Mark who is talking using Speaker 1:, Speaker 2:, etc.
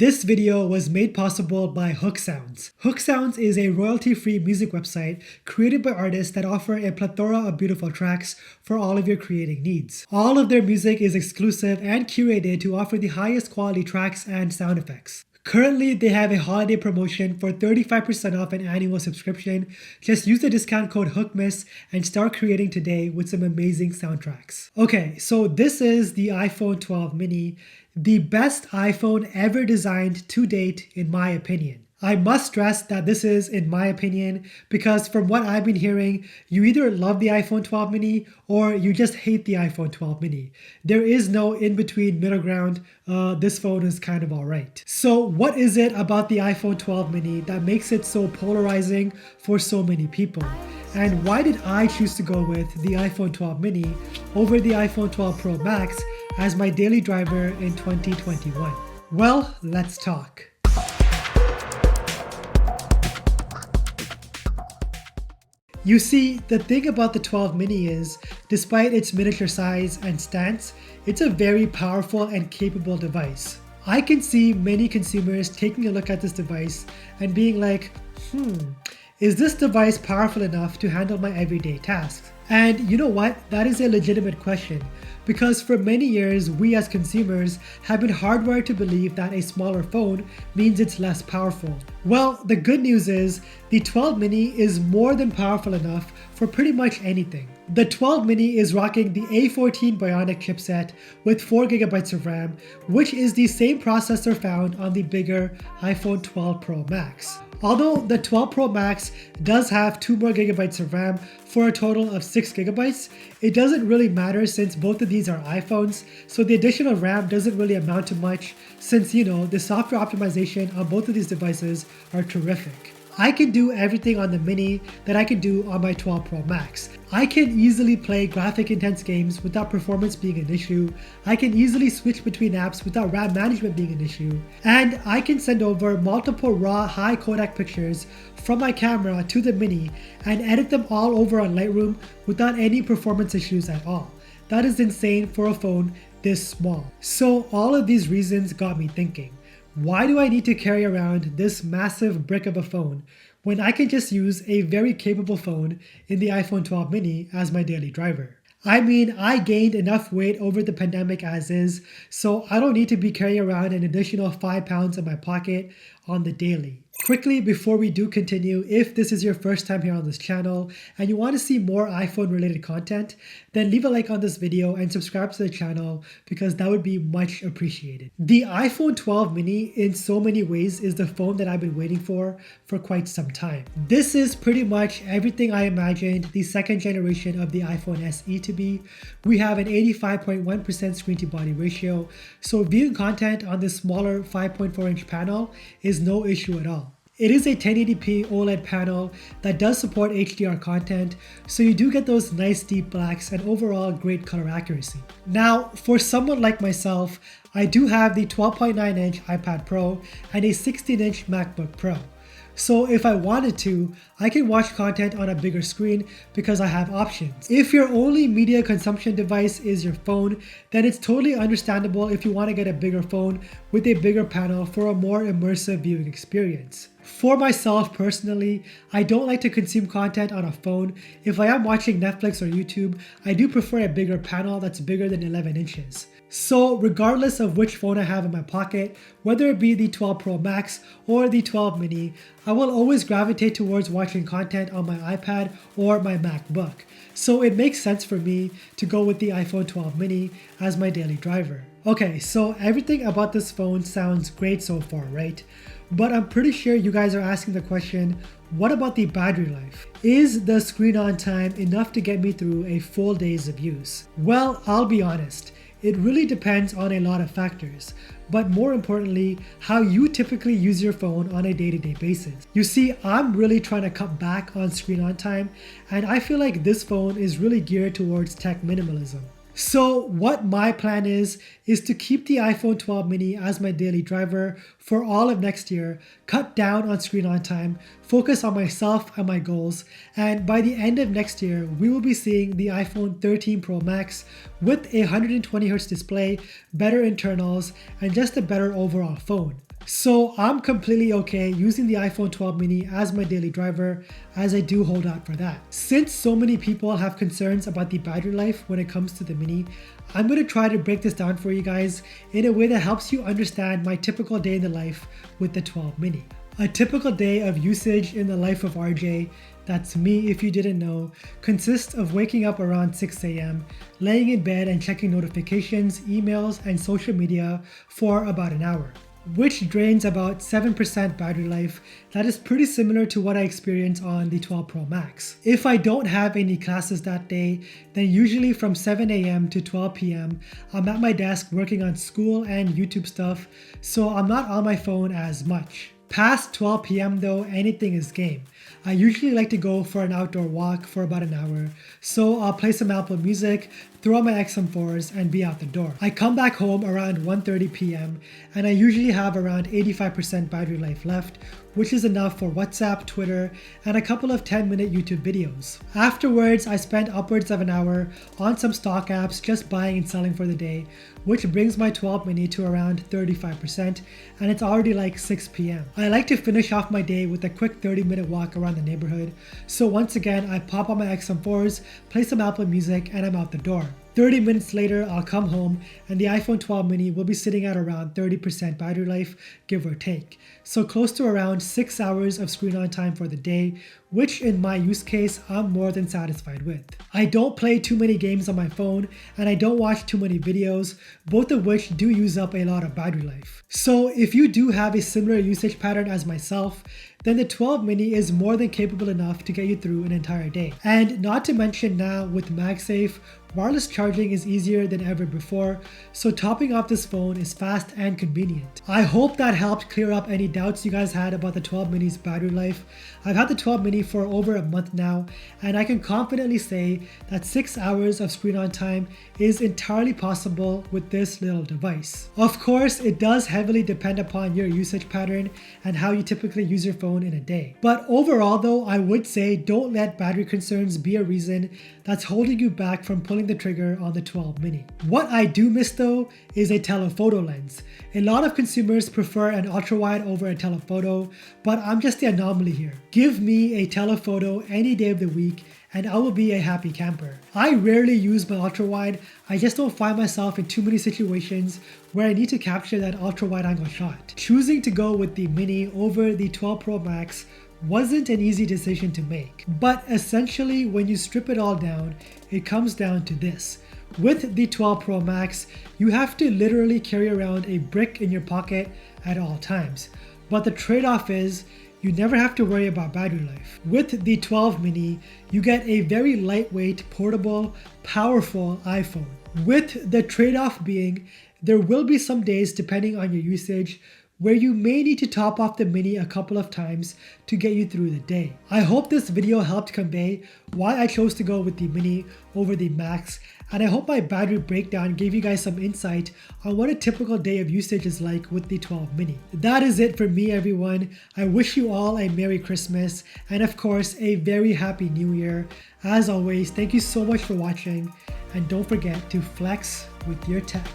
Speaker 1: This video was made possible by HookSounds. HookSounds is a royalty-free music website created by artists that offer a plethora of beautiful tracks for all of your creating needs. All of their music is exclusive and curated to offer the highest quality tracks and sound effects. Currently, they have a holiday promotion for 35% off an annual subscription. Just use the discount code HOOKMISS and start creating today with some amazing soundtracks. Okay, so this is the iPhone 12 mini, the best iPhone ever designed to date in my opinion. I must stress that this is in my opinion because from what I've been hearing, you either love the iPhone 12 mini or you just hate the iPhone 12 mini. There is no in-between middle ground. This phone is kind of alright. So what is it about the iPhone 12 mini that makes it so polarizing for so many people? And why did I choose to go with the iPhone 12 mini over the iPhone 12 Pro Max as my daily driver in 2021? Well, let's talk. You see, the thing about the 12 mini is, despite its miniature size and stance, it's a very powerful and capable device. I can see many consumers taking a look at this device and being like, is this device powerful enough to handle my everyday tasks? And you know what? That is a legitimate question, because for many years, we as consumers have been hardwired to believe that a smaller phone means it's less powerful. Well, the good news is the 12 mini is more than powerful enough for pretty much anything. The 12 mini is rocking the A14 Bionic chipset with 4GB of RAM, which is the same processor found on the bigger iPhone 12 Pro Max. Although the 12 Pro Max does have 2 more gigabytes of RAM for a total of 6GB, it doesn't really matter since both of these are iPhones, so the additional RAM doesn't really amount to much since, the software optimization on both of these devices are terrific. I can do everything on the mini that I can do on my 12 Pro Max. I can easily play graphic intense games without performance being an issue. I can easily switch between apps without RAM management being an issue. And I can send over multiple raw high codec pictures from my camera to the mini and edit them all over on Lightroom without any performance issues at all. That is insane for a phone this small. So all of these reasons got me thinking, why do I need to carry around this massive brick of a phone when I can just use a very capable phone in the iPhone 12 mini as my daily driver? I mean, I gained enough weight over the pandemic as is, so I don't need to be carrying around an additional 5 pounds in my pocket on the daily. Quickly, before we do continue, if this is your first time here on this channel and you want to see more iPhone related content, then leave a like on this video and subscribe to the channel because that would be much appreciated. The iPhone 12 mini in so many ways is the phone that I've been waiting for quite some time. This is pretty much everything I imagined the second generation of the iPhone SE to be. We have an 85.1% screen to body ratio, so viewing content on this smaller 5.4-inch panel is no issue at all. It is a 1080p OLED panel that does support HDR content, so you do get those nice deep blacks and overall great color accuracy. Now, for someone like myself, I do have the 12.9-inch iPad Pro and a 16-inch MacBook Pro. So if I wanted to, I can watch content on a bigger screen because I have options. If your only media consumption device is your phone, then it's totally understandable if you want to get a bigger phone with a bigger panel for a more immersive viewing experience. For myself personally, I don't like to consume content on a phone. If I am watching Netflix or YouTube, I do prefer a bigger panel that's bigger than 11 inches. So regardless of which phone I have in my pocket, whether it be the 12 Pro Max or the 12 mini, I will always gravitate towards watching content on my iPad or my MacBook. So it makes sense for me to go with the iPhone 12 mini as my daily driver. Okay, so everything about this phone sounds great so far, right? But I'm pretty sure you guys are asking the question, what about the battery life? Is the screen on time enough to get me through a full days of use? Well, I'll be honest. It really depends on a lot of factors, but more importantly, how you typically use your phone on a day-to-day basis. You see, I'm really trying to cut back on screen on time, and I feel like this phone is really geared towards tech minimalism. So what my plan is to keep the iPhone 12 mini as my daily driver for all of next year, cut down on screen on time, focus on myself and my goals, and by the end of next year, we will be seeing the iPhone 13 Pro Max with a 120Hz display, better internals, and just a better overall phone. So I'm completely okay using the iPhone 12 mini as my daily driver, as I do hold out for that. Since so many people have concerns about the battery life when it comes to the mini, I'm going to try to break this down for you guys in a way that helps you understand my typical day in the life with the 12 mini. A typical day of usage in the life of RJ, that's me if you didn't know, consists of waking up around 6 a.m., laying in bed and checking notifications, emails, and social media for about an hour, which drains about 7% battery life. That is pretty similar to what I experience on the 12 Pro Max. If I don't have any classes that day, then usually from 7 a.m. to 12 p.m. I'm at my desk working on school and YouTube stuff, so I'm not on my phone as much. Past 12 p.m. though, anything is game. I usually like to go for an outdoor walk for about an hour, so I'll play some Apple Music, throw on my XM4s, and be out the door. I come back home around 1:30 p.m. and I usually have around 85% battery life left, which is enough for WhatsApp, Twitter, and a couple of 10-minute YouTube videos. Afterwards, I spend upwards of an hour on some stock apps just buying and selling for the day, which brings my 12 mini to around 35%, and it's already like 6 p.m. I like to finish off my day with a quick 30-minute walk around the neighborhood, so once again I pop on my XM4s, play some Apple Music, and I'm out the door. 30 minutes later, I'll come home and the iPhone 12 mini will be sitting at around 30% battery life, give or take. So close to around 6 hours of screen on time for the day, which in my use case, I'm more than satisfied with. I don't play too many games on my phone and I don't watch too many videos, both of which do use up a lot of battery life. So if you do have a similar usage pattern as myself, then the 12 mini is more than capable enough to get you through an entire day. And not to mention now with MagSafe, wireless charging is easier than ever before, so topping off this phone is fast and convenient. I hope that helped clear up any doubts you guys had about the 12 mini's battery life. I've had the 12 mini for over a month now, and I can confidently say that 6 hours of screen on time is entirely possible with this little device. Of course, it does heavily depend upon your usage pattern and how you typically use your phone in a day. But overall though, I would say don't let battery concerns be a reason that's holding you back from pulling the trigger on the 12 mini. What I do miss though is a telephoto lens. A lot of consumers prefer an ultra-wide over a telephoto, but I'm just the anomaly here. Give me a telephoto any day of the week and I will be a happy camper. I rarely use my ultra-wide, I just don't find myself in too many situations where I need to capture that ultra-wide angle shot. Choosing to go with the mini over the 12 Pro Max wasn't an easy decision to make. But essentially, when you strip it all down, it comes down to this. With the 12 Pro Max, you have to literally carry around a brick in your pocket at all times. But the trade-off is, you never have to worry about battery life. With the 12 mini, you get a very lightweight, portable, powerful iPhone. With the trade-off being, there will be some days, depending on your usage, where you may need to top off the mini a couple of times to get you through the day. I hope this video helped convey why I chose to go with the mini over the Max, and I hope my battery breakdown gave you guys some insight on what a typical day of usage is like with the 12 mini. That is it for me, everyone. I wish you all a Merry Christmas and of course a very Happy New Year. As always, thank you so much for watching, and don't forget to flex with your tech.